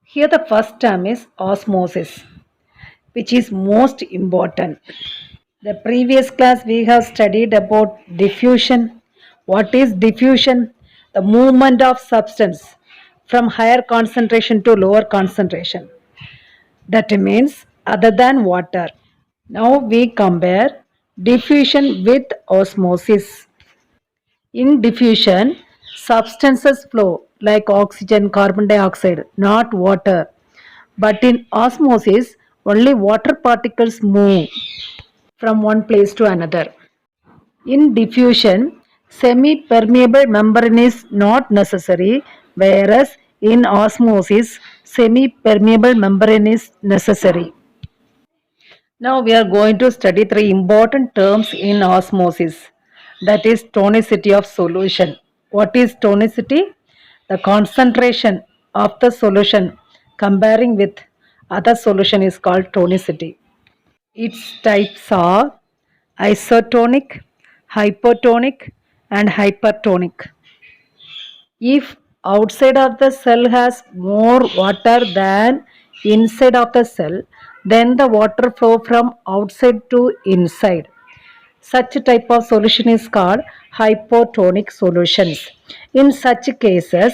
Here the first term is osmosis, which is most important. The previous class we have studied about diffusion. What is diffusion? The movement of substance from higher concentration to lower concentration. That means other than water. Now we compare diffusion with osmosis. In diffusion, substances flow like oxygen, carbon dioxide, not water. But in osmosis, only water particles move from one place to another. In diffusion, semi-permeable membrane is not necessary, whereas in osmosis, semi-permeable membrane is necessary. Now we are going to study three important terms in osmosis. That is tonicity of solution. What is tonicity? The concentration of the solution comparing with other solution is called tonicity. Its types are isotonic, hypotonic and hypertonic. If outside of the cell has more water than inside of the cell, then the water flow from outside to inside. Such type of solution is called hypotonic solutions. In such cases,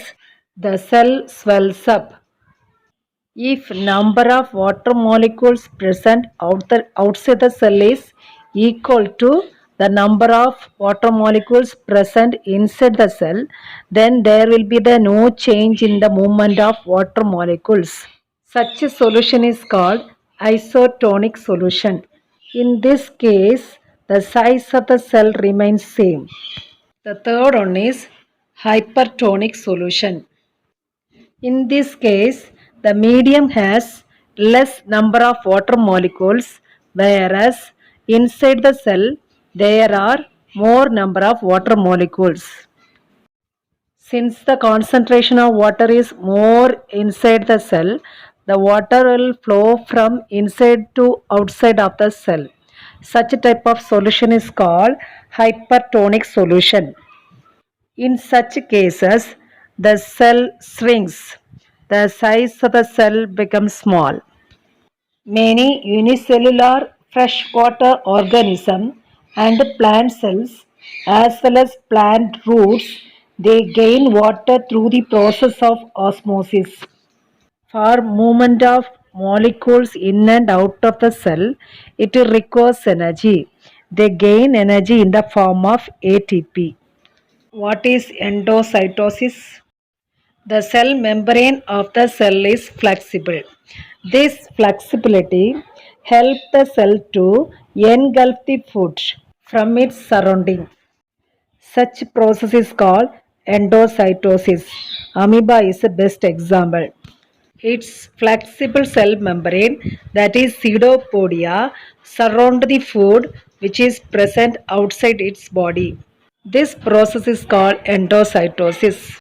the cell swells up. If number of water molecules present outside the cell is equal to the number of water molecules present inside the cell, then there will be no change in the movement of water molecules. Such a solution is called isotonic solution. In this case, the size of the cell remains same. The third one is hypertonic solution. In this case, the medium has less number of water molecules, whereas inside the cell there are more number of water molecules. Since the concentration of water is more inside the cell, the water will flow from inside to outside of the cell. Such a type of solution is called hypertonic solution. In such cases, the cell shrinks. The size of the cell becomes small. Many unicellular freshwater organisms and plant cells, as well as plant roots, they gain water through the process of osmosis. For movement of molecules in and out of the cell, it requires energy. They gain energy in the form of ATP. What is endocytosis? The cell membrane of the cell is flexible. This flexibility helps the cell to engulf the food from its surrounding. Such process is called endocytosis. Amoeba is the best example. Its flexible cell membrane, that is pseudopodia, surround the food which is present outside its body. This process is called endocytosis.